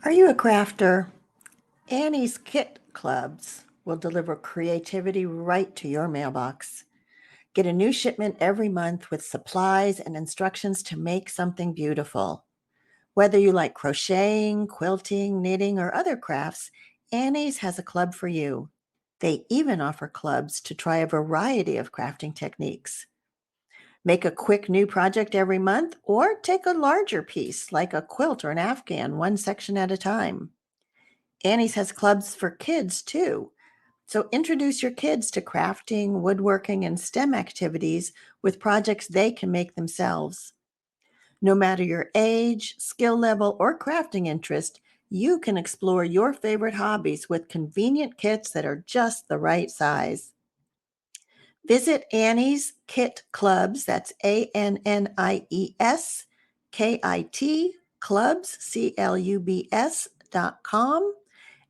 Are you a crafter? Annie's Kit Clubs will deliver creativity right to your mailbox. Get a new shipment every month with supplies and instructions to make something beautiful. Whether you like crocheting, quilting, knitting, or other crafts, Annie's has a club for you. They even offer clubs to try a variety of crafting techniques. Make a quick new project every month or take a larger piece like a quilt or an afghan, one section at a time. Annie's has clubs for kids too. So introduce your kids to crafting, woodworking, and STEM activities with projects they can make themselves. No matter your age, skill level, or crafting interest, you can explore your favorite hobbies with convenient kits that are just the right size. Visit Annie's Kit Clubs, that's ANNIES Clubs, CLUBS.com,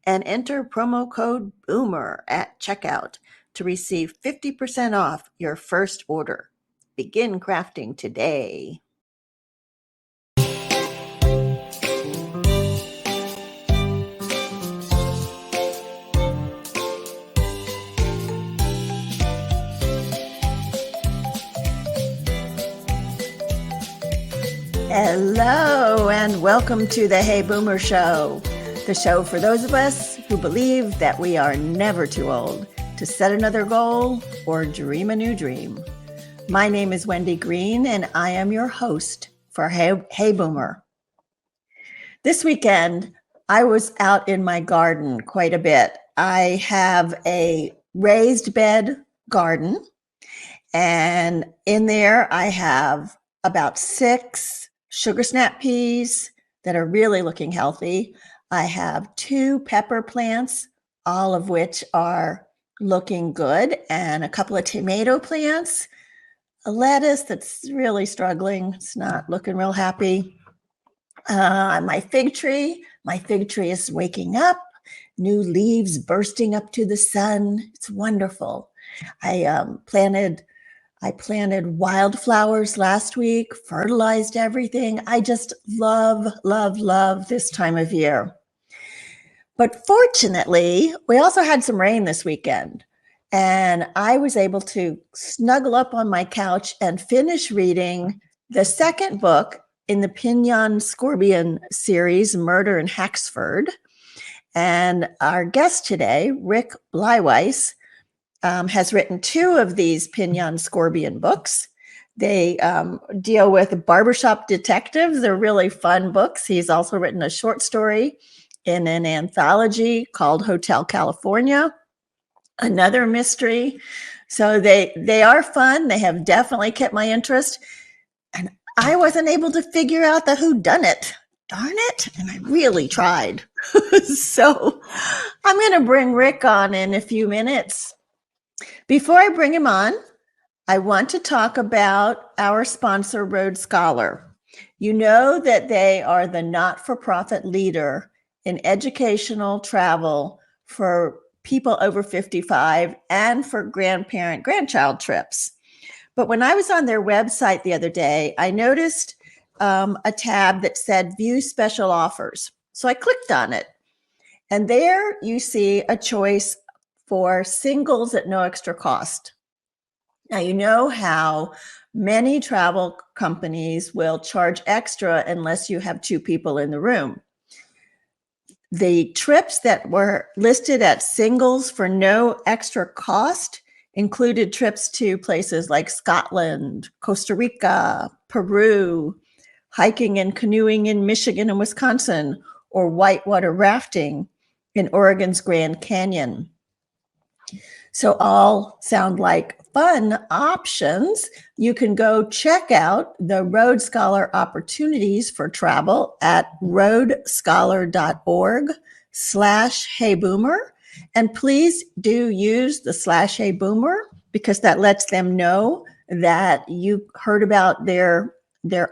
and enter promo code BOOMER at checkout to receive 50% off your first order. Begin crafting today. Hello, and welcome to the Hey Boomer Show, the show for those of us who believe that we are never too old to set another goal or dream a new dream. My name is Wendy Green, and I am your host for Hey Boomer. This weekend, I was out in my garden quite a bit. I have a raised bed garden, and in there I have about 6 sugar snap peas that are really looking healthy. I have 2 pepper plants, all of which are looking good, and a couple of tomato plants, a lettuce that's really struggling. It's not looking real happy. My fig tree is waking up, new leaves bursting up to the sun. It's wonderful. I planted wildflowers last week, fertilized everything. I just love this time of year. But fortunately, we also had some rain this weekend, and I was able to snuggle up on my couch and finish reading the second book in the Pignon Scorbion series, Murder in Haxford. And our guest today, Rick Bleiweiss, has written 2 of these Pignon Scorbion books. They deal with barbershop detectives. They're really fun books. He's also written a short story in an anthology called Hotel California, another mystery. So they are fun. They have definitely kept my interest. And I wasn't able to figure out the whodunit. Darn it. And I really tried. So I'm going to bring Rick on in a few minutes. Before I bring him on, I want to talk about our sponsor, Road Scholar. You know that they are the not-for-profit leader in educational travel for people over 55 and for grandparent-grandchild trips. But when I was on their website the other day, I noticed a tab that said View Special Offers. So I clicked on it. And there you see a choice for singles at no extra cost. Now, you know how many travel companies will charge extra unless you have 2 people in the room. The trips that were listed at singles for no extra cost included trips to places like Scotland, Costa Rica, Peru, hiking and canoeing in Michigan and Wisconsin, or whitewater rafting in Oregon's Grand Canyon. So all sound like fun options. You can go check out the Road Scholar opportunities for travel at roadscholar.org/heyboomer. And please do use the /heyboomer because that lets them know that you heard about their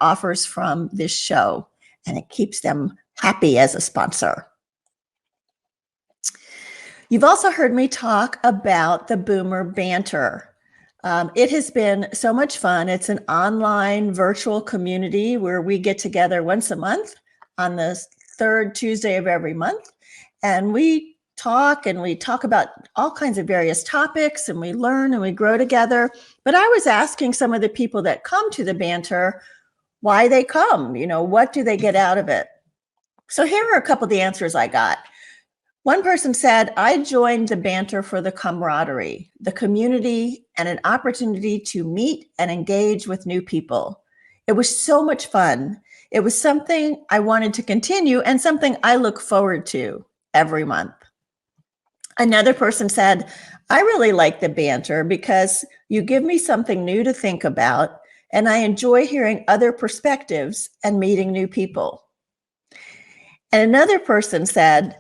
offers from this show, and it keeps them happy as a sponsor. You've also heard me talk about the Boomer Banter. It has been so much fun. It's an online virtual community where we get together once a month on the third Tuesday of every month. And we talk about all kinds of various topics, and we learn and we grow together. But I was asking some of the people that come to the banter why they come, what do they get out of it? So here are a couple of the answers I got. One person said, I joined the banter for the camaraderie, the community, and an opportunity to meet and engage with new people. It was so much fun. It was something I wanted to continue and something I look forward to every month. Another person said, I really like the banter because you give me something new to think about, and I enjoy hearing other perspectives and meeting new people. And another person said,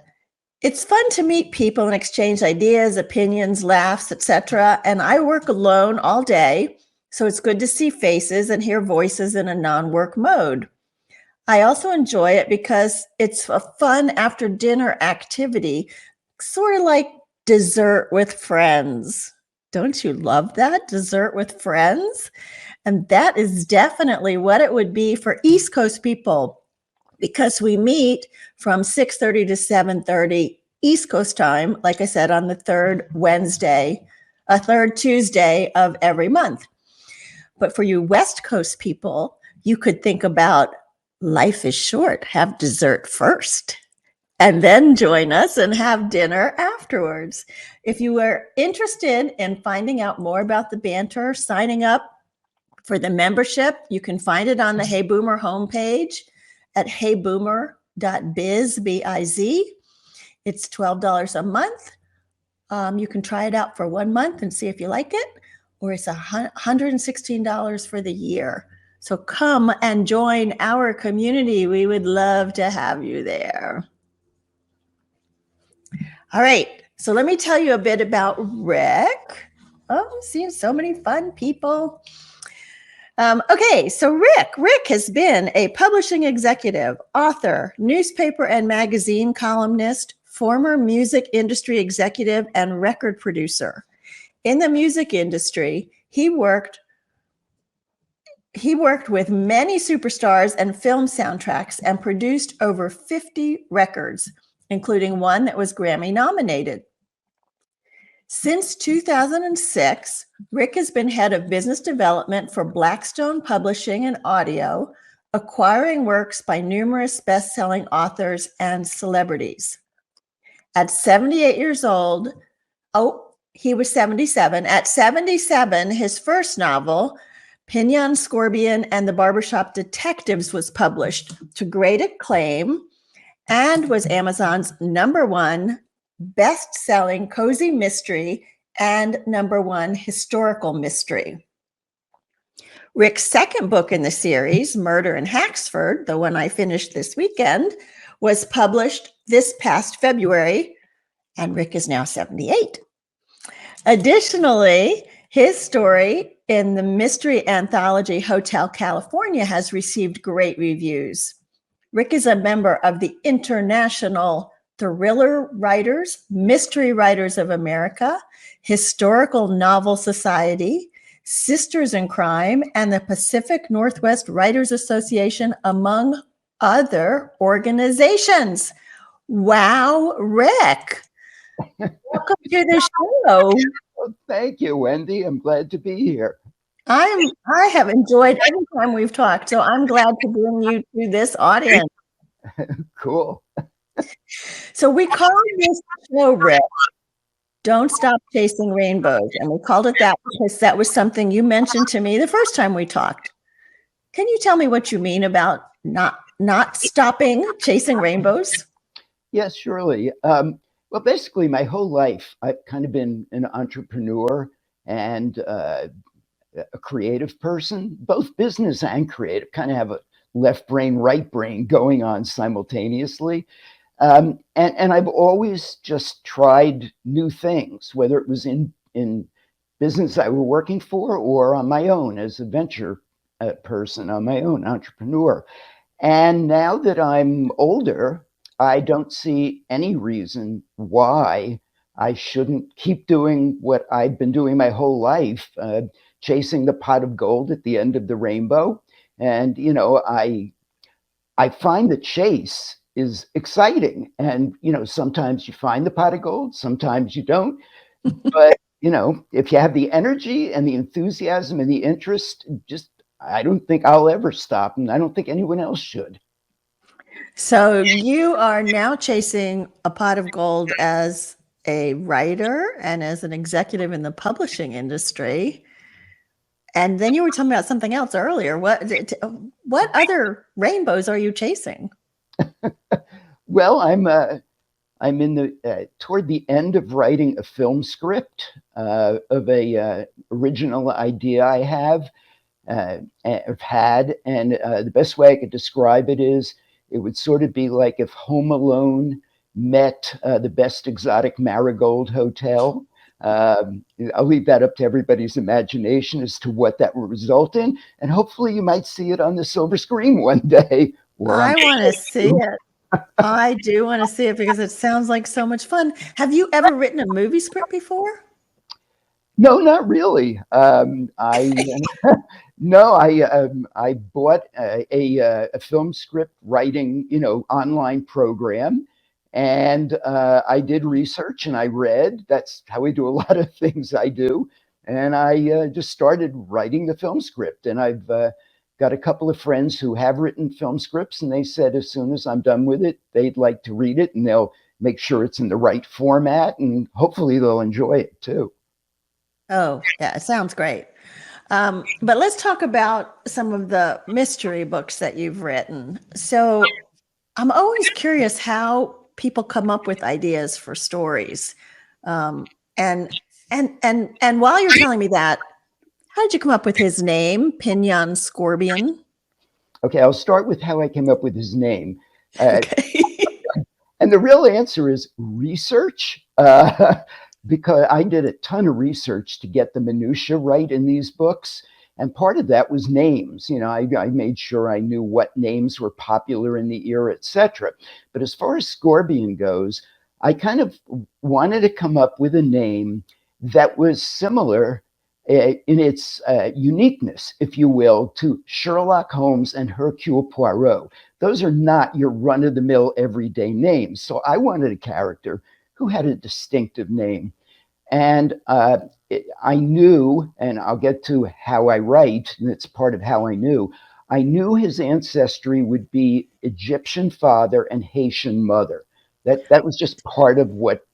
it's fun to meet people and exchange ideas, opinions, laughs, etc. And I work alone all day, so it's good to see faces and hear voices in a non-work mode. I also enjoy it because it's a fun after dinner activity, sort of like dessert with friends. Don't you love that? Dessert with friends? And that is definitely what it would be for East Coast people, because we meet from 6:30 to 7:30 East Coast time, like I said, on the third Tuesday of every month. But for you West Coast people, you could think about life is short, have dessert first, and then join us and have dinner afterwards. If you were interested in finding out more about the banter, signing up for the membership, you can find it on the Hey Boomer homepage at heyboomer.biz, B-I-Z. It's $12 a month. You can try it out for 1 month and see if you like it, or it's $116 for the year. So come and join our community. We would love to have you there. All right, so let me tell you a bit about Rick. Oh, I'm seeing so many fun people. Okay, so Rick has been a publishing executive, author, newspaper and magazine columnist, former music industry executive, and record producer. In the music industry, he worked with many superstars and film soundtracks and produced over 50 records, including one that was Grammy-nominated. Since 2006, Rick has been head of business development for Blackstone Publishing and Audio, acquiring works by numerous best-selling authors and celebrities. At 78 years old, he was 77. At 77, his first novel, Pignon Scorbion and the Barbershop Detectives, was published to great acclaim and was Amazon's #1 best-selling cozy mystery and #1 historical mystery. Rick's second book in the series, Murder in Haxford, the one I finished this weekend, was published this past February, and Rick is now 78. Additionally, his story in the mystery anthology Hotel California has received great reviews. Rick is a member of the International Thriller Writers, Mystery Writers of America, Historical Novel Society, Sisters in Crime, and the Pacific Northwest Writers Association, among other organizations. Wow, Rick. Welcome to the show. Well, thank you, Wendy. I'm glad to be here. I have enjoyed every time we've talked, so I'm glad to bring you to this audience. Cool. So we call this show, Rick, Don't Stop Chasing Rainbows. And we called it that because that was something you mentioned to me the first time we talked. Can you tell me what you mean about not stopping chasing rainbows? Yes, surely. Well, basically, my whole life, I've kind of been an entrepreneur and a creative person, both business and creative, kind of have a left brain, right brain going on simultaneously. And I've always just tried new things, whether it was in business I were working for or on my own as a venture person, on my own entrepreneur. And now that I'm older, I don't see any reason why I shouldn't keep doing what I've been doing my whole life, chasing the pot of gold at the end of the rainbow. And, I find the chase is exciting. And, sometimes you find the pot of gold, sometimes you don't. But, if you have the energy and the enthusiasm and the interest, I don't think I'll ever stop. And I don't think anyone else should. So you are now chasing a pot of gold as a writer and as an executive in the publishing industry. And then you were talking about something else earlier. What other rainbows are you chasing? Well, I'm in toward the end of writing a film script of a original idea I've had, and the best way I could describe it is it would sort of be like if Home Alone met the Best Exotic Marigold Hotel. I'll leave that up to everybody's imagination as to what that will result in, and hopefully you might see it on the silver screen one day. I want to see it. I do want to see it because it sounds like so much fun. Have you ever written a movie script before? No, not really. I bought a film script writing, online program, and I did research and I read. That's how I do a lot of things I do, and I just started writing the film script. And I've got a couple of friends who have written film scripts, and they said as soon as I'm done with it, they'd like to read it, and they'll make sure it's in the right format, and hopefully they'll enjoy it too. Oh, yeah, it sounds great. But let's talk about some of the mystery books that you've written. So I'm always curious how people come up with ideas for stories. And while you're telling me that, how did you come up with his name, Pignon Scorbion? Okay, I'll start with how I came up with his name. Okay. And the real answer is research. Because I did a ton of research to get the minutia right in these books. And part of that was names. I made sure I knew what names were popular in the era, etc. But as far as Scorbion goes, I kind of wanted to come up with a name that was similar in its uniqueness, if you will, to Sherlock Holmes and Hercule Poirot. Those are not your run-of-the-mill everyday names. So I wanted a character who had a distinctive name. And I knew, and I'll get to how I write, and it's part of how I knew his ancestry would be Egyptian father and Haitian mother. That was just part of what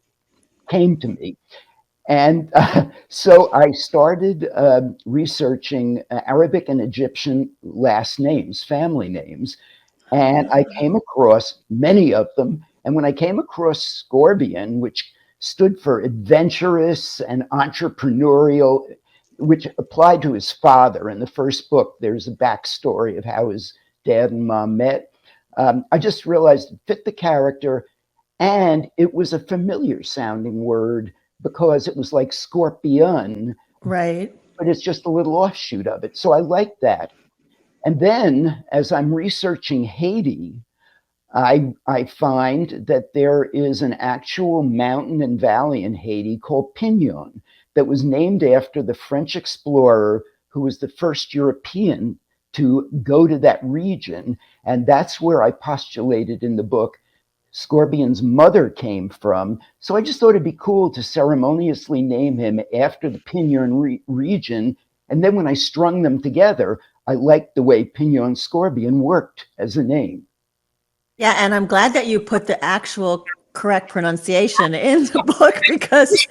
came to me. And so I started researching Arabic and Egyptian last names, family names, and I came across many of them. And when I came across Scorbion, which stood for adventurous and entrepreneurial, which applied to his father. In the first book, there's a backstory of how his dad and mom met. I just realized it fit the character, and it was a familiar sounding word because it was like scorpion, Right. but it's just a little offshoot of it. So I liked that. And then as I'm researching Haiti, I find that there is an actual mountain and valley in Haiti called Pignon that was named after the French explorer who was the first European to go to that region. And that's where I postulated in the book Scorbion's mother came from. So I just thought it'd be cool to ceremoniously name him after the Pignon region. And then when I strung them together, I liked the way Pignon Scorbion worked as a name. Yeah, and I'm glad that you put the actual correct pronunciation in the book because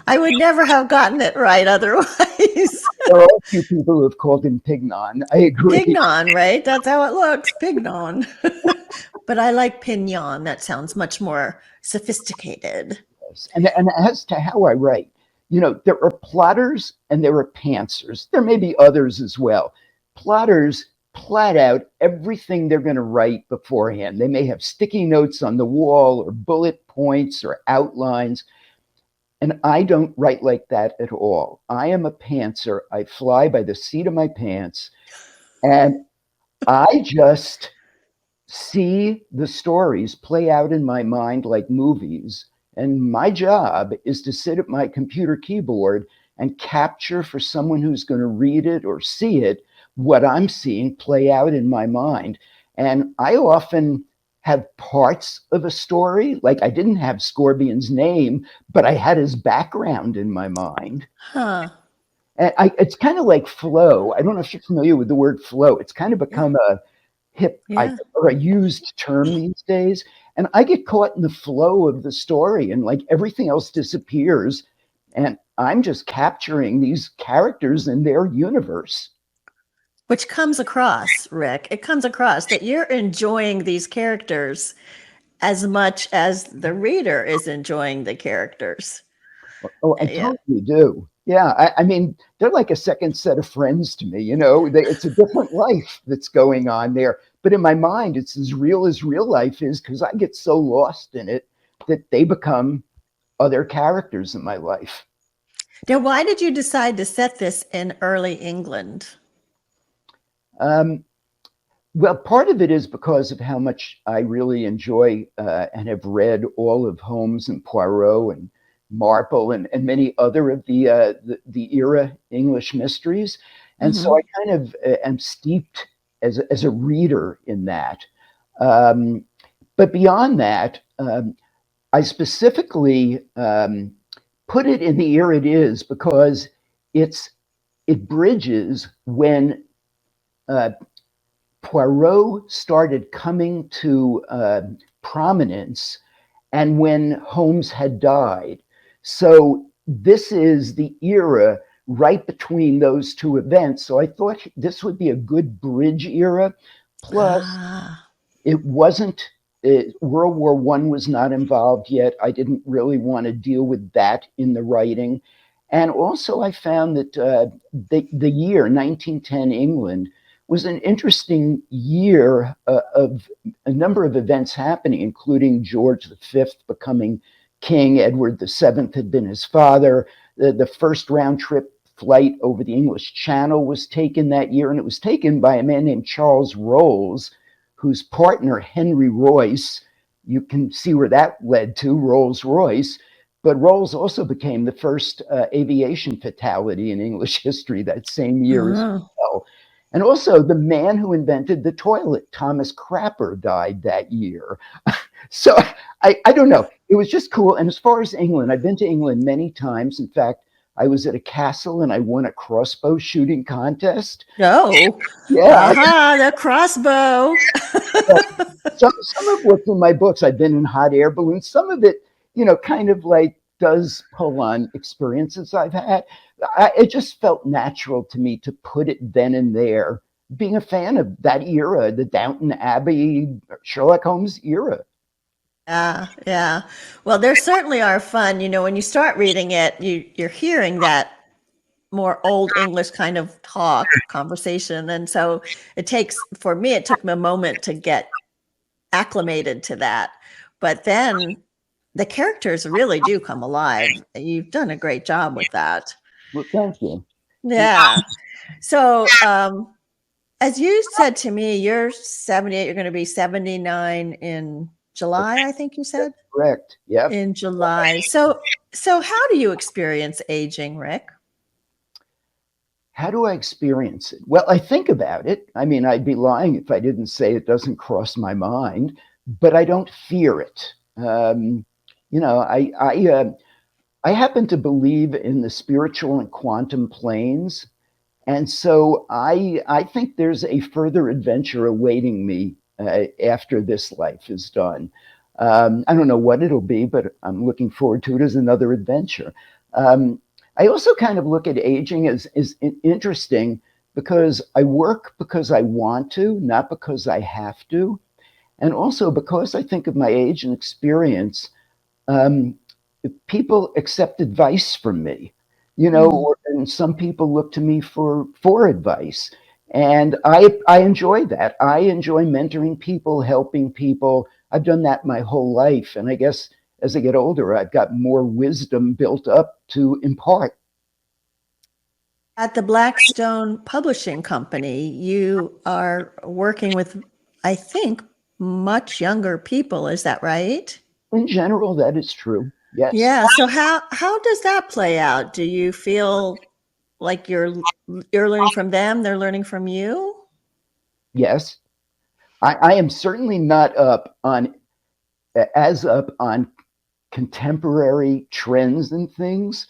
I would never have gotten it right otherwise. There are a few people who have called him Pignon. I agree. Pignon, right? That's how it looks, Pignon. But I like Pignon. That sounds much more sophisticated. And as to how I write, there are plotters and there are pantsers. There may be others as well. Plotters plot out everything they're going to write beforehand. They may have sticky notes on the wall or bullet points or outlines. And I don't write like that at all. I am a pantser. I fly by the seat of my pants. And I just see the stories play out in my mind like movies. And my job is to sit at my computer keyboard and capture for someone who's going to read it or see it what I'm seeing play out in my mind. And I often have parts of a story. Like I didn't have Scorbion's name, but I had his background in my mind. Huh. And it's kind of like flow. I don't know if you're familiar with the word flow. It's kind of Yeah. become a hip Yeah. or a used term these days. And I get caught in the flow of the story and like everything else disappears. And I'm just capturing these characters in their universe. Which comes across, Rick. It comes across that you're enjoying these characters as much as the reader is enjoying the characters. Oh, I Yeah. totally do. Yeah, I mean, they're like a second set of friends to me. It's a different life that's going on there. But in my mind, it's as real life is because I get so lost in it that they become other characters in my life. Now, why did you decide to set this in early England? Um, well, part of it is because of how much I really enjoy and have read all of Holmes and Poirot and Marple and many other of the era English mysteries, and so I Mm-hmm. kind of am steeped as a reader in that. Um, but beyond that, I specifically put it in the era it is because it's it bridges when uh, Poirot started coming to prominence and when Holmes had died. So this is the era right between those two events. So I thought this would be a good bridge era. Plus, Ah, it wasn't World War One was not involved yet. I didn't really want to deal with that in the writing, and also I found that the year 1910 England was an interesting year of a number of events happening, including George V becoming king. Edward VII had been his father. The first round trip flight over the English Channel was taken that year, and it was taken by a man named Charles Rolls, whose partner, Henry Royce, you can see where that led to, Rolls Royce. But Rolls also became the first aviation fatality in English history that same year as oh. well. And also, the man who invented the toilet, Thomas Crapper, died that year. So I don't know. It was just cool. And as far as England, I've been to England many times. In fact, I was at a castle and I won a crossbow shooting contest. Oh, Yeah, aha, the crossbow. some of what's in my books, I've been in hot air balloons. Some of it, kind of like does pull on experiences I've had. It just felt natural to me to put it then and there, being a fan of that era, the Downton Abbey, Sherlock Holmes era. Yeah, yeah. Well, there certainly are fun. When you start reading it, you're hearing that more old English kind of talk conversation. And so for me, it took me a moment to get acclimated to that. But then the characters really do come alive. You've done a great job with that. Well, thank you. Yeah. So, as you said to me, you're 78, you're going to be 79 in July, I think you said? Correct. Yep. In July. So how do you experience aging, Rick? How do I experience it? Well, I think about it. I mean, I'd be lying if I didn't say it doesn't cross my mind, but I don't fear it. You know, I happen to believe in the spiritual and quantum planes, and so I think there's a further adventure awaiting me after this life is done. I don't know what it'll be, but I'm looking forward to it as another adventure. Um, I also kind of look at aging as interesting because I work because I want to, not because I have to. And also because I think of my age and experience, um, people accept advice from me, Mm. and some people look to me for advice. And I enjoy that. I enjoy mentoring people, helping people. I've done that my whole life. And I guess as I get older, I've got more wisdom built up to impart. At the Blackstone Publishing Company, you are working with, I think, much younger people. Is that right? In general, that is true. Yes. Yeah. So how does that play out? Do you feel like you're learning from them, they're learning from you? Yes. I am certainly not as up on contemporary trends and things,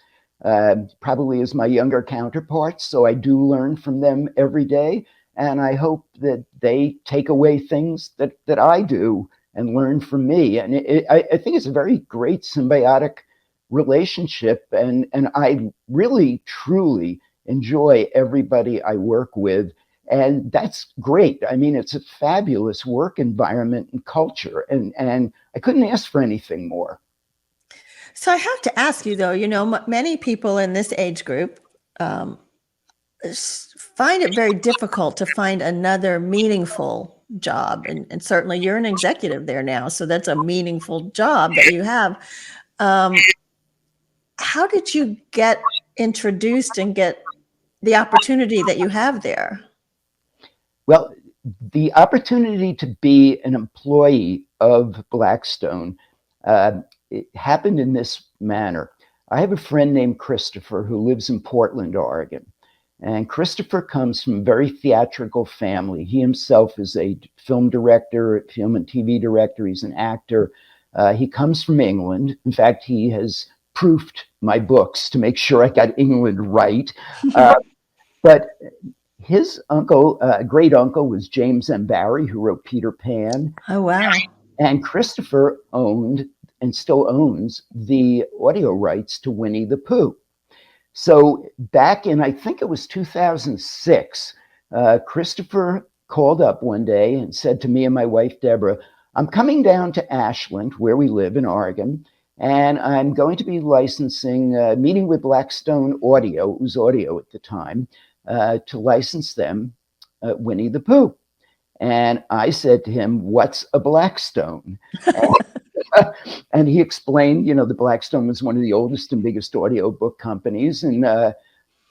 probably as my younger counterparts. So I do learn from them every day. And I hope that they take away things that I do and learn from me. And I think it's a very great symbiotic relationship. And I really, truly enjoy everybody I work with. And that's great. I mean, it's a fabulous work environment and culture. And I couldn't ask for anything more. So I have to ask you, though, many people in this age group um, find it very difficult to find another meaningful job. And certainly you're an executive there now, so that's a meaningful job that you have. Um, how did you get introduced and get the opportunity that you have there? Well, the opportunity to be an employee of Blackstone it happened in this manner. I have a friend named Christopher who lives in Portland, Oregon. And Christopher comes from a very theatrical family. He himself is a film director, film and TV director. He's an actor. He comes from England. In fact, he has proofed my books to make sure I got England right. But his uncle, great uncle, was James M. Barrie, who wrote Peter Pan. Oh, wow. And Christopher owned and still owns the audio rights to Winnie the Pooh. So back in, I think it was 2006, Christopher called up one day and said to me and my wife, Deborah, I'm coming down to Ashland, where we live in Oregon, and I'm going to be licensing, meeting with Blackstone Audio, it was audio at the time, to license them Winnie the Pooh. And I said to him, what's a Blackstone? And he explained, the Blackstone was one of the oldest and biggest audiobook companies. And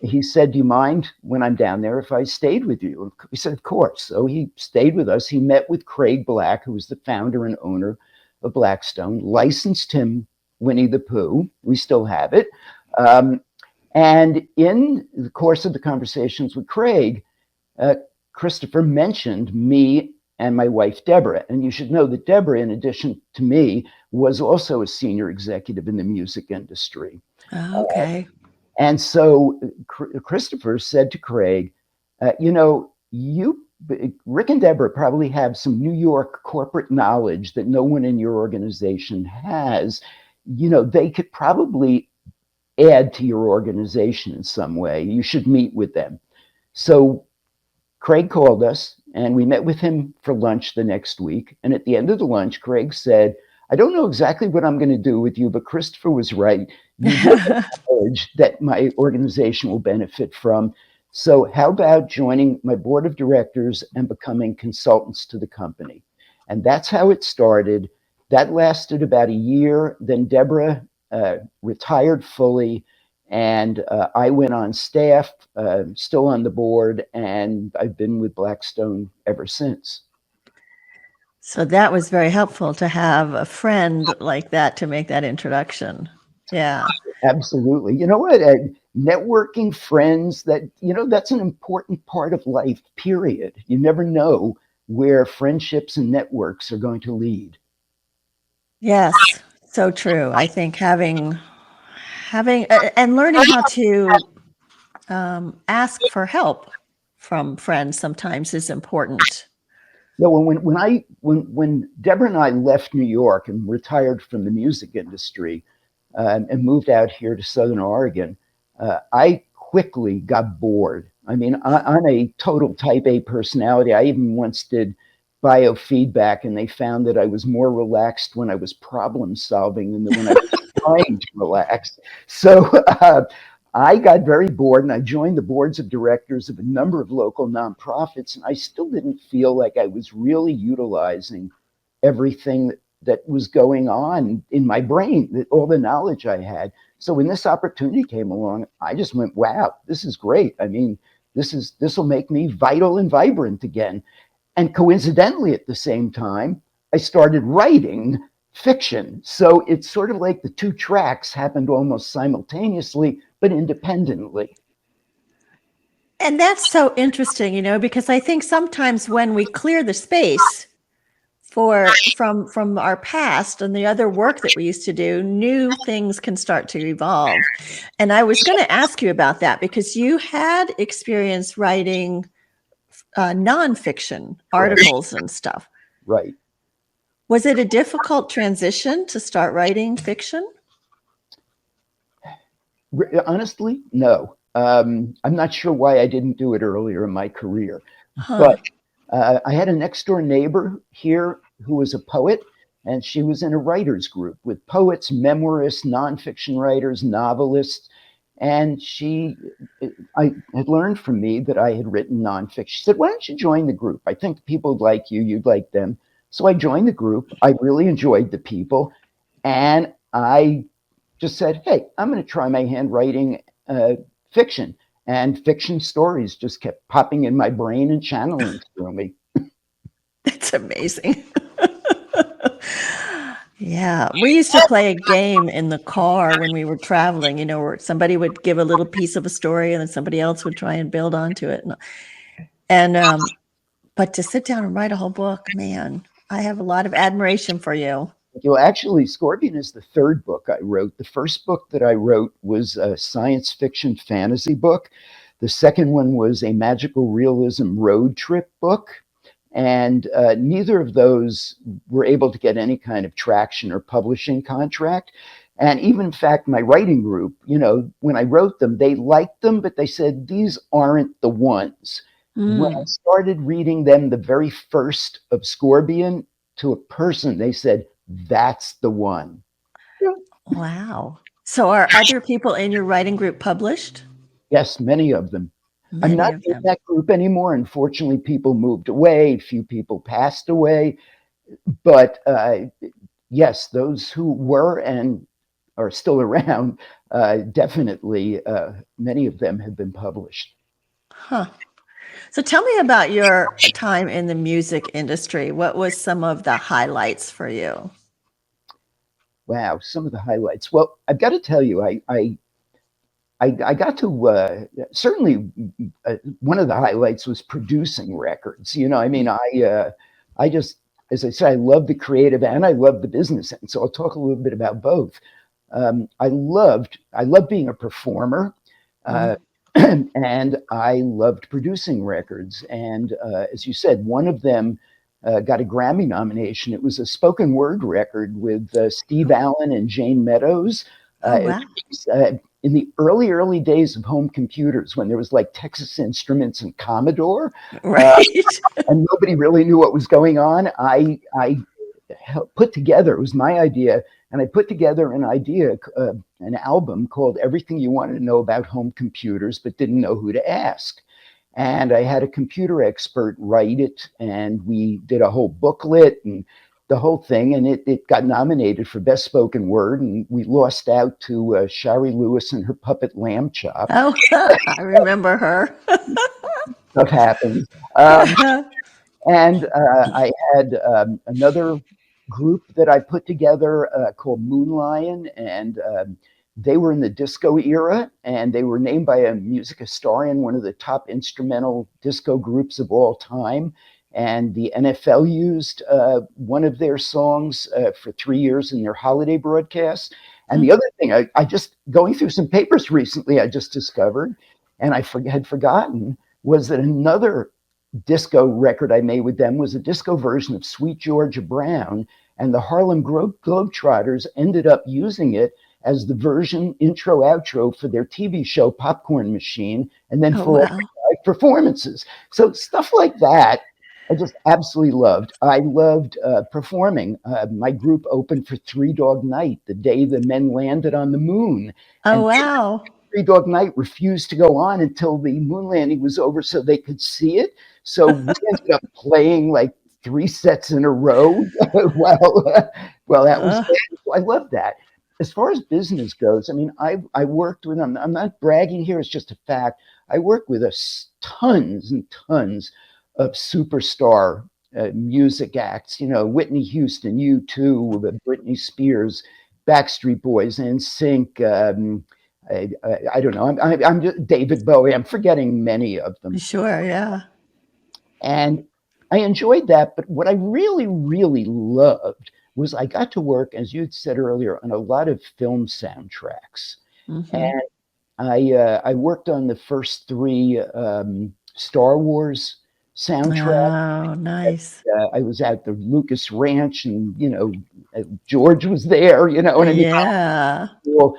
he said, do you mind when I'm down there if I stayed with you? We said, of course. So he stayed with us. He met with Craig Black, who was the founder and owner of Blackstone, licensed him Winnie the Pooh. We still have it. And in the course of the conversations with Craig, Christopher mentioned me and my wife, Deborah. And you should know that Deborah, in addition to me, was also a senior executive in the music industry. Okay. And so Christopher said to Craig, Rick and Deborah probably have some New York corporate knowledge that no one in your organization has. They could probably add to your organization in some way. You should meet with them. So Craig called us and we met with him for lunch the next week. And at the end of the lunch, Craig said, I don't know exactly what I'm going to do with you, but Christopher was right. You have knowledge that my organization will benefit from. So how about joining my board of directors and becoming consultants to the company? And that's how it started. That lasted about a year. Then Deborah retired fully. And I went on staff, still on the board, and I've been with Blackstone ever since. So that was very helpful to have a friend like that to make that introduction. Yeah. Absolutely. You know what? Networking friends, that's an important part of life, period. You never know where friendships and networks are going to lead. Yes, so true. I think having and learning how to ask for help from friends sometimes is important. No, when Deborah and I left New York and retired from the music industry and moved out here to Southern Oregon, I quickly got bored. I mean, I'm a total type A personality. I even once did biofeedback, and they found that I was more relaxed when I was problem solving than when I was trying to relax. So I got very bored, and I joined the boards of directors of a number of local nonprofits, and I still didn't feel like I was really utilizing everything that was going on in my brain, all the knowledge I had. So when this opportunity came along, I just went, wow, this is great. I mean, this will make me vital and vibrant again. And coincidentally, at the same time, I started writing fiction. So it's sort of like the two tracks happened almost simultaneously, but independently. And that's so interesting, because I think sometimes when we clear the space from our past and the other work that we used to do, new things can start to evolve. And I was going to ask you about that because you had experience writing nonfiction articles and stuff. Right. Was it a difficult transition to start writing fiction? Honestly, no. I'm not sure why I didn't do it earlier in my career, Huh. but I had a next door neighbor here who was a poet, and she was in a writers group with poets, memoirists, nonfiction writers, novelists. And I had learned from me that I had written nonfiction. She said, "Why don't you join the group? I think people would like you, you'd like them." So I joined the group. I really enjoyed the people. And I just said, "Hey, I'm going to try my hand writing fiction." And fiction stories just kept popping in my brain and channeling through me. It's amazing. Yeah, we used to play a game in the car when we were traveling, you know, where somebody would give a little piece of a story and then somebody else would try and build onto it. But to sit down and write a whole book, man, I have a lot of admiration for you. Actually, Scorbion is the third book I wrote. The first book that I wrote was a science fiction fantasy book. The second one was a magical realism road trip book. And neither of those were able to get any kind of traction or publishing contract. And even, in fact, my writing group, you know, when I wrote them, they liked them, but they said, these aren't the ones. When I started reading them, the very first of Scorbion, to a person, they said, that's the one. Wow. So are other people in your writing group published? Yes, many of them. I'm Many not of in them. that group anymore. Unfortunately, people moved away, a few people passed away. But yes, those who were and are still around, definitely many of them have been published. Huh. So tell me about your time in the music industry. What was some of the highlights for you? Wow, some of the highlights. Well, I've got to tell you, I got to certainly one of the highlights was producing records. You know, I mean, I just, as I said, I love the creative and I love the business end. So I'll talk a little bit about both. I loved being a performer, and I loved producing records. And as you said, one of them got a Grammy nomination. It was a spoken word record with Steve Allen and Jane Meadows. Oh, wow. In the early days of home computers, when there was like Texas Instruments and Commodore, Right. and nobody really knew what was going on, I put together, it was my idea, and I put together an album called Everything You Wanted to Know About Home Computers, but didn't know who to ask. And I had a computer expert write it, and we did a whole booklet and the whole thing, and it got nominated for Best Spoken Word, and we lost out to Shari Lewis and her puppet Lamb Chop. Oh, I remember her. Stuff happens. And I had another group that I put together called Moon Lion, and they were in the disco era, and they were named by a music historian one of the top instrumental disco groups of all time. And the NFL used one of their songs for 3 years in their holiday broadcasts. And the other thing, I just going through some papers recently, I just discovered, and I had forgotten, was that another disco record I made with them was a disco version of Sweet Georgia Brown, and the Harlem Globetrotters ended up using it as the version intro outro for their TV show Popcorn Machine, and then for all the live performances. So stuff like that I just absolutely loved. I loved performing. My group opened for Three Dog Night the day the men landed on the moon. Oh, wow. Three Dog Night refused to go on until the moon landing was over so they could see it. So we ended up playing like 3 sets in a row. Well, that was I love that. As far as business goes, I mean, I worked with them. I'm not bragging here; it's just a fact. I worked with tons and tons of superstar music acts. You know, Whitney Houston, U2, Britney Spears, Backstreet Boys, NSYNC. I don't know. I'm just David Bowie. I'm forgetting many of them. Sure, yeah. And I enjoyed that. But what I really, really loved was I got to work, as you had said earlier, on a lot of film soundtracks. Mm-hmm. I worked on the first three Star Wars soundtracks. Oh, nice. I was at the Lucas Ranch, and George was there. And I mean, Yeah, well,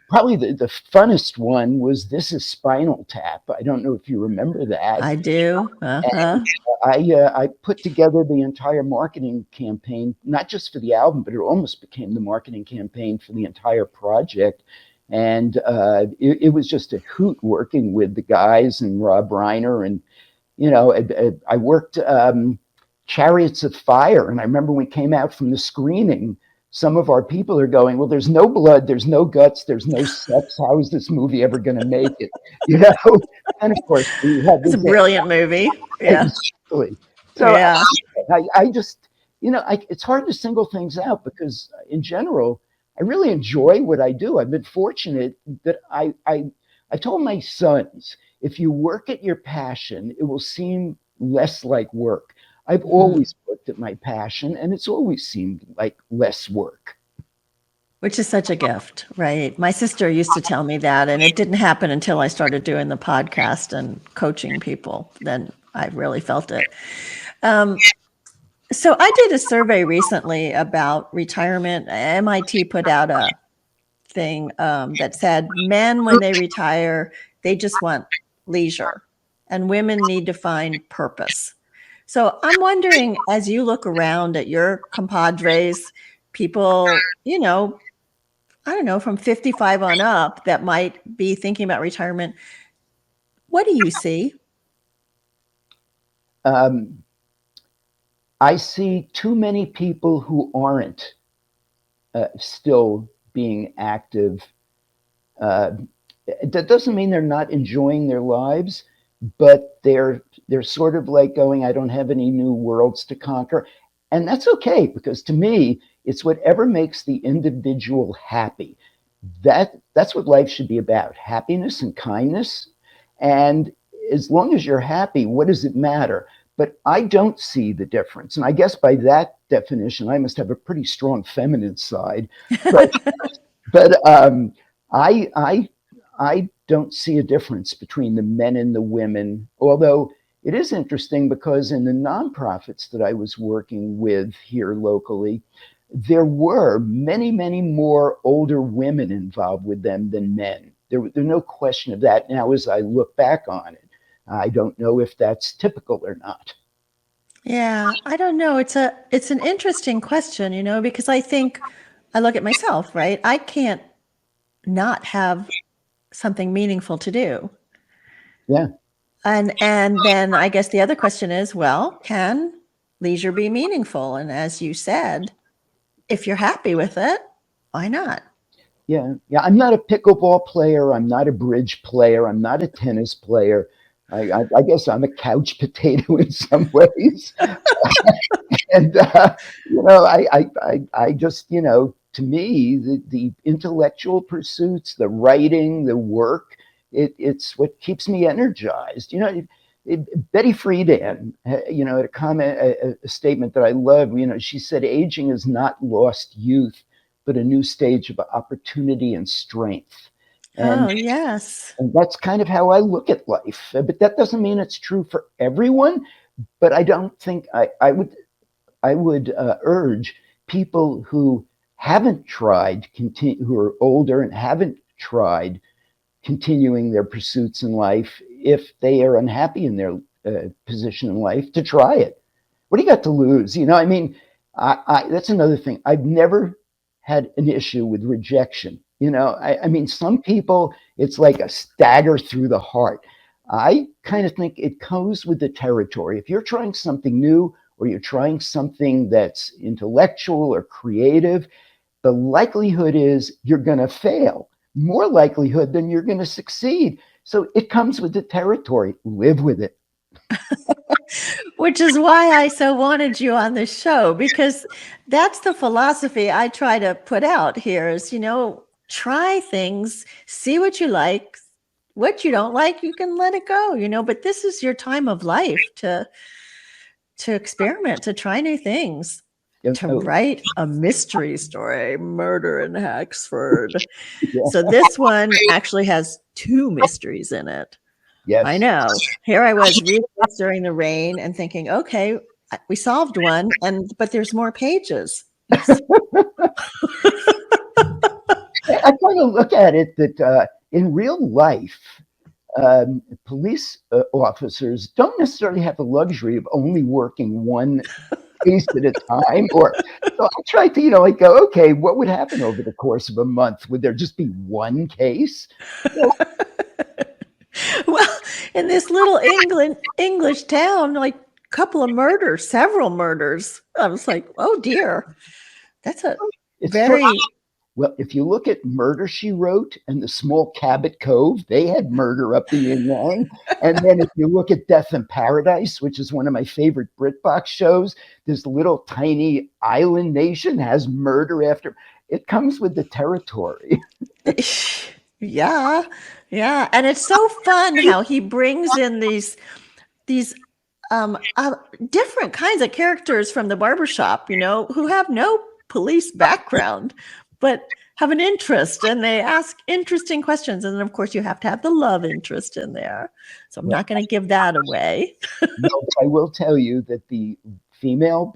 probably the funnest one was "This Is Spinal Tap." I don't know if you remember that. I do. And Uh-huh. I put together the entire marketing campaign, not just for the album, but it almost became the marketing campaign for the entire project. And it was just a hoot working with the guys and Rob Reiner. And I worked Chariots of Fire, and I remember when we came out from the screening, some of our people are going, "Well, there's no blood, there's no guts, there's no sex. How is this movie ever going to make it?" You know, and of course we had It's a this brilliant movie. Yeah. exactly. So Yeah. I just, it's hard to single things out because in general, I really enjoy what I do. I've been fortunate that I told my sons, if you work at your passion, it will seem less like work. I've Mhm. always worked at my passion, and it's always seemed like less work. Which is such a gift, right? My sister used to tell me that, and it didn't happen until I started doing the podcast and coaching people. Then I really felt it. Um, so I did a survey recently about retirement. MIT put out a thing that said men, when they retire, they just want leisure, and women need to find purpose. So I'm wondering, as you look around at your compadres, people, I don't know, from 55 on up that might be thinking about retirement, what do you see? Um, I see too many people who aren't still being active. Uh, that doesn't mean they're not enjoying their lives, but they're sort of like going, "I don't have any new worlds to conquer," and that's okay because to me, it's whatever makes the individual happy. That's what life should be about: happiness and kindness. And as long as you're happy, what does it matter? But I don't see the difference, and I guess by that definition, I must have a pretty strong feminine side. But but I don't see a difference between the men and the women. Although it is interesting because in the nonprofits that I was working with here locally, there were many, many more older women involved with them than men. There's no question of that. Now, as I look back on it, I don't know if that's typical or not. Yeah, I don't know. It's an interesting question, because I look at myself, right? I can't not have something meaningful to do. Yeah. And then I guess the other question is, well, can leisure be meaningful? And as you said, if you're happy with it, why not? Yeah, yeah. I'm not a pickleball player. I'm not a bridge player. I'm not a tennis player. I guess I'm a couch potato in some ways. And I just, to me, the intellectual pursuits, the writing, the work, it's what keeps me energized. Betty Friedan, had a comment, a statement that I love. She said, "Aging is not lost youth, but a new stage of opportunity and strength." Oh, And yes. and that's kind of how I look at life. But that doesn't mean it's true for everyone. But I don't think I would urge people who haven't tried, who are older and haven't tried continuing their pursuits in life, if they are unhappy in their position in life, to try it. What do you got to lose? I mean, that's another thing. I've never had an issue with rejection. I mean, some people, it's like a stagger through the heart. I kind of think it goes with the territory. If you're trying something new or you're trying something that's intellectual or creative, the likelihood is you're going to fail, more likelihood than you're going to succeed. So it comes with the territory. Live with it. Which is why I so wanted you on the show, because that's the philosophy I try to put out here is, try things, see what you like, what you don't like, you can let it go, but this is your time of life to to experiment, to try new things, Yeah, to oh, write a mystery story, Murder in Haxford. yeah, So this one actually has 2 mysteries in it. I yes. know. Here I was reading this during the rain and thinking, okay, we solved one, but there's more pages. Yes. I kind of look at it that in real life, police officers don't necessarily have the luxury of only working one case at a time. Or so I try to, I go, okay, what would happen over the course of a month? Would there just be one case? Well, Well, in this little English town, like a couple of murders, several murders. I was like, oh dear, that's a it's true. very Well, if you look at Murder, She Wrote and The Small Cabot Cove, they had murder up the yin yang. And then if you look at Death in Paradise, which is one of my favorite BritBox shows, this little tiny island nation has murder after. It comes with the territory. yeah, yeah, and it's so fun how he brings in these different kinds of characters from the barbershop, who have no police background, but have an interest and they ask interesting questions. And then, of course, you have to have the love interest in there. So I'm not going to give that away. No, I will tell you that the female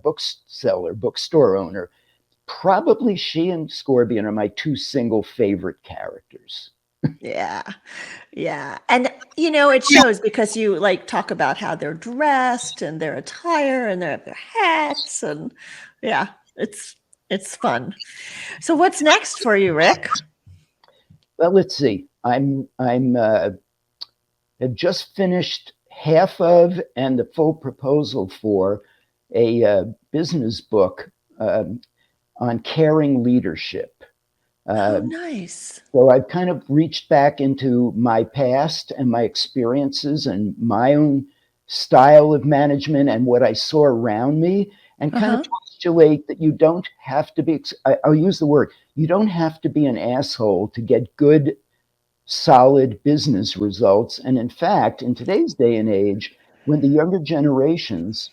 bookstore owner, probably she and Scorbion are my 2 single favorite characters. Yeah. Yeah. And, it shows because you talk about how they're dressed and their attire and their hats. And yeah, it's fun. So what's next for you, Rick? Well, let's see. Have just finished half of and the full proposal for a business book on caring leadership. Oh, nice. So I've kind of reached back into my past and my experiences and my own style of management and what I saw around me, and kind of postulate that you don't have to be, I'll use the word, you don't have to be an asshole to get good, solid business results. And in fact, in today's day and age, when the younger generations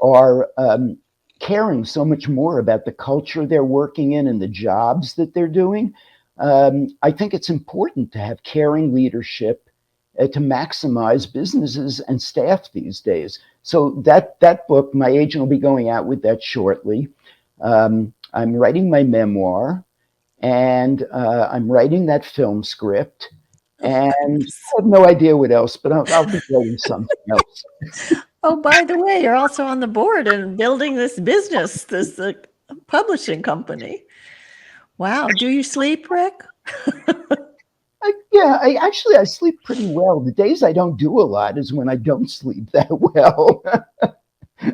are caring so much more about the culture they're working in and the jobs that they're doing, I think it's important to have caring leadership to maximize businesses and staff these days. So that book, my agent will be going out with that shortly. I'm writing my memoir, and I'm writing that film script. And I have no idea what else, but I'll be writing something else. Oh, by the way, you're also on the board and building this business, this publishing company. Wow. Do you sleep, Rick? I sleep pretty well. The days I don't do a lot is when I don't sleep that well.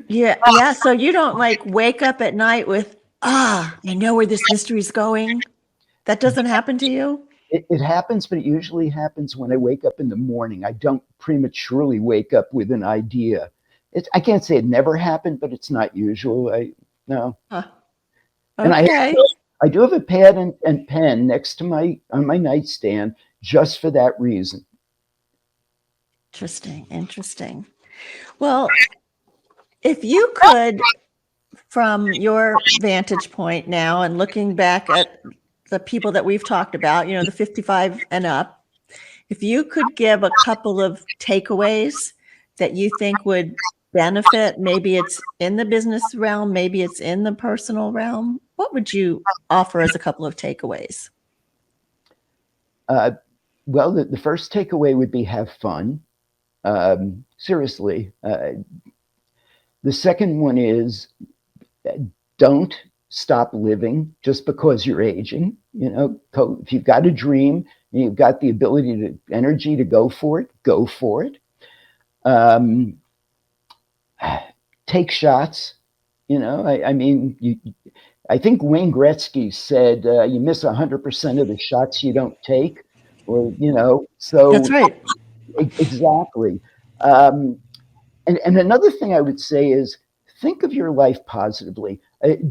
Yeah. Yeah. So you don't wake up at night with, I know where this mystery is going. That doesn't happen to you? It happens, but it usually happens when I wake up in the morning. I don't prematurely wake up with an idea. I can't say it never happened, but it's not usual. No. Huh. And Okay. I do have a pad and pen next to on my nightstand just for that reason. Interesting. Well, if you could, from your vantage point now and looking back at the people that we've talked about, the 55 and up, if you could give a couple of takeaways that you think would benefit, maybe it's in the business realm, maybe it's in the personal realm, what would you offer as a couple of takeaways? Well, the first takeaway would be have fun. Seriously. The second one is don't stop living just because you're aging. If you've got a dream and you've got the energy to go for it, go for it. Take shots. I think Wayne Gretzky said, you miss 100% of the shots you don't take, so. That's right. Exactly. And another thing I would say is think of your life positively.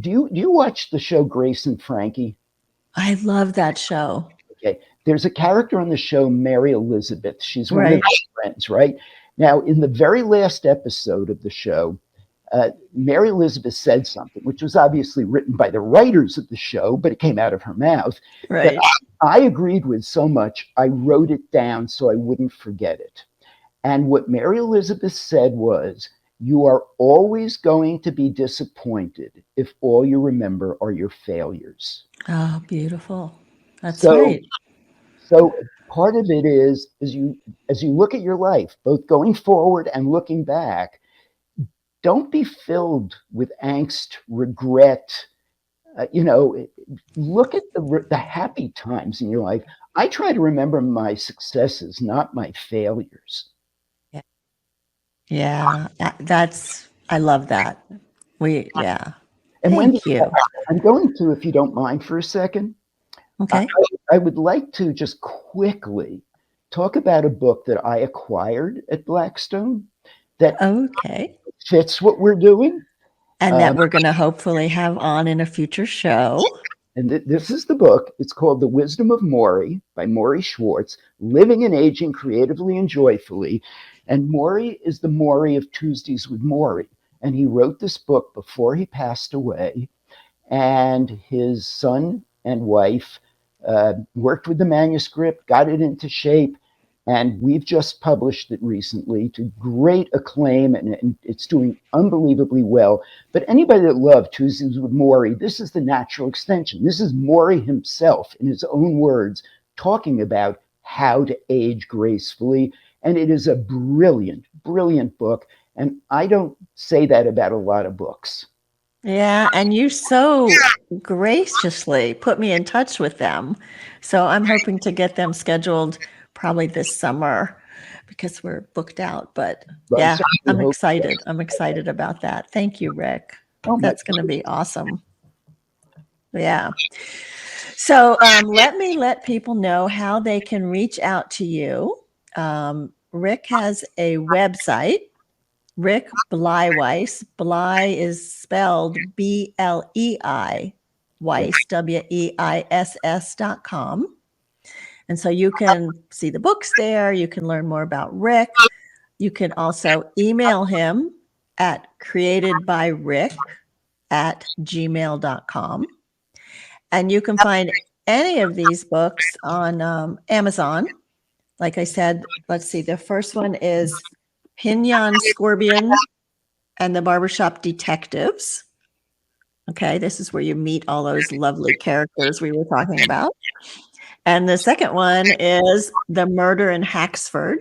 Do you watch the show Grace and Frankie? I love that show. Okay. There's a character on the show, Mary Elizabeth. She's one of Right. their friends, right? Now, in the very last episode of the show, Mary Elizabeth said something, which was obviously written by the writers of the show, but it came out of her mouth, that Right. I agreed with so much, I wrote it down so I wouldn't forget it. And what Mary Elizabeth said was, you are always going to be disappointed if all you remember are your failures. Oh, beautiful. That's So, right. so part of it is as you look at your life, both going forward and looking back, don't be filled with angst, regret. Look at the happy times in your life. I try to remember my successes, not my failures. Yeah. Yeah. I love that. Yeah. And Wendy, Thank you. I'm going to, if you don't mind for a second, I, Okay. I would like to just quickly talk about a book that I acquired at Blackstone that Okay. fits what we're doing. And Um, that we're going to hopefully have on in a future show. and this is the book. It's called The Wisdom of Maury by Maury Schwartz, Living and Aging Creatively and Joyfully. And Maury is the Maury of Tuesdays with Maury. And he wrote this book before he passed away. And his son and wife worked with the manuscript, got it into shape, and we've just published it recently to great acclaim, and it's doing unbelievably well. But anybody that loved Tuesdays with Maury, this is the natural extension. This is Maury himself, in his own words, talking about how to age gracefully. And it is a brilliant, brilliant book. And I don't say that about a lot of books. Yeah, and you so graciously put me in touch with them. So I'm hoping to get them scheduled probably this summer because we're booked out. But But I yeah, certainly I'm hope. excited. I'm excited about that. Thank you, Rick. Oh my. That's going to be awesome. Yeah. So let me let people know how they can reach out to you. Rick has a website, Rick Bleiweiss. Blei is spelled Blei, Weiss, WEISS.com. And so you can see the books there. You can learn more about Rick. You can also email him at createdbyrick@gmail.com. And you can find any of these books on Amazon. Like I said, let's see, the first one is Pignon Scorbion and the Barbershop Detectives. Okay, this is where you meet all those lovely characters we were talking about. And the second one is The Murder in Haxford.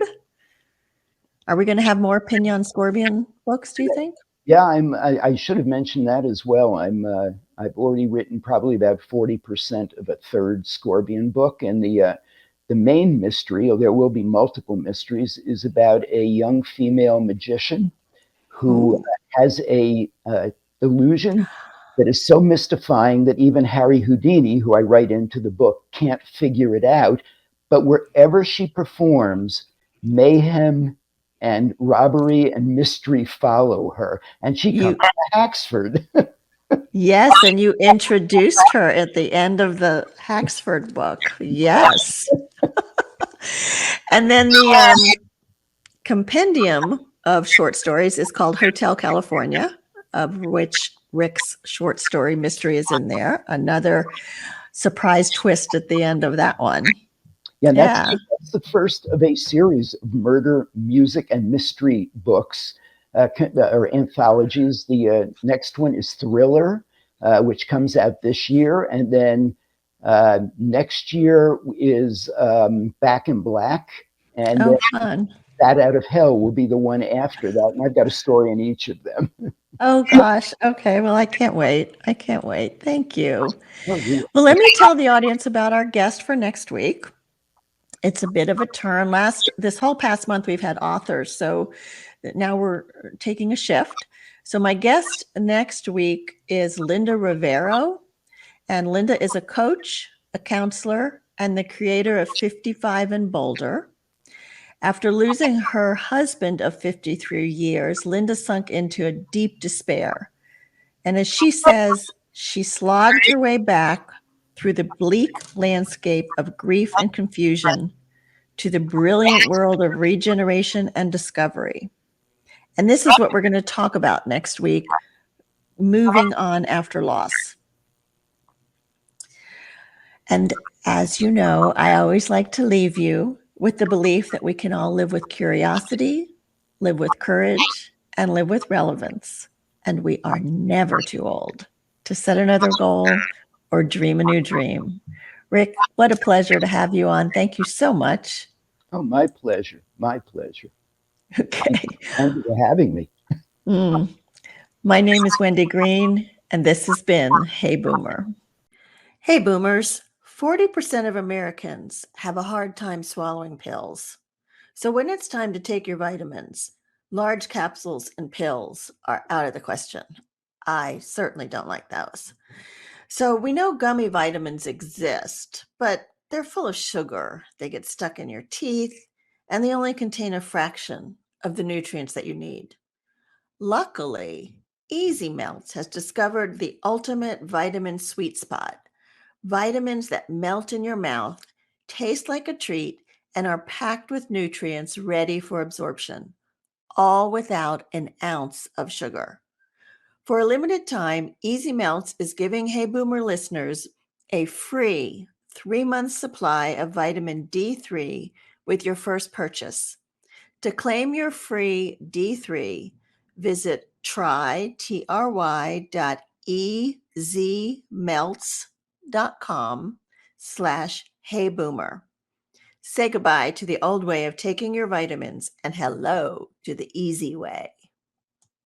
Are we going to have more Pignon Scorbion books, do you think? Yeah, I should have mentioned that as well. I've already written probably about 40% of a third Scorbion book, and the main mystery, or there will be multiple mysteries, is about a young female magician who Ooh. has a illusion that is so mystifying that even Harry Houdini, who I write into the book, can't figure it out. But wherever she performs, mayhem and robbery and mystery follow her, and she comes You to Haxford. Yes, and you introduced her at the end of the Haxford book. Yes. And then the compendium of short stories is called Hotel California, of which Rick's short story Mystery is in there. Another surprise twist at the end of that one. Yeah, Yeah. that's the first of a series of murder, music, and mystery books or anthologies. The next one is Thriller, which comes out this year, and then next year is Back in Black, and Oh, then fun. Bat Out of Hell will be the one after that. And I've got a story in each of them. Oh, gosh. Okay. Well, I can't wait. I can't wait. Thank you. Oh, you. Well, let me tell the audience about our guest for next week. It's a bit of a turn. This whole past month, we've had authors. So now we're taking a shift. So my guest next week is Linda Rivero. And Linda is a coach, a counselor, and the creator of 55 and Bolder. After losing her husband of 53 years, Linda sunk into a deep despair. And as she says, she slogged her way back through the bleak landscape of grief and confusion to the brilliant world of regeneration and discovery. And this is what we're going to talk about next week, moving on after loss. And as you know, I always like to leave you with the belief that we can all live with curiosity, live with courage, and live with relevance. And we are never too old to set another goal or dream a new dream. Rick, what a pleasure to have you on. Thank you so much. Oh, my pleasure. My pleasure. Okay. Thank you for having me. My name is Wendy Green, and this has been Hey Boomer. Hey Boomers, 40% of Americans have a hard time swallowing pills. So when it's time to take your vitamins, large capsules and pills are out of the question. I certainly don't like those. So we know gummy vitamins exist, but they're full of sugar. They get stuck in your teeth, and they only contain a fraction of the nutrients that you need. Luckily, Easy Melts has discovered the ultimate vitamin sweet spot. Vitamins that melt in your mouth, taste like a treat, and are packed with nutrients ready for absorption, all without an ounce of sugar. For a limited time, Easy Melts is giving Hey Boomer listeners a free 3-month supply of vitamin D3 with your first purchase. To claim your free D3, visit try.easymelts.com/heyboomer. Say goodbye to the old way of taking your vitamins and hello to the easy way.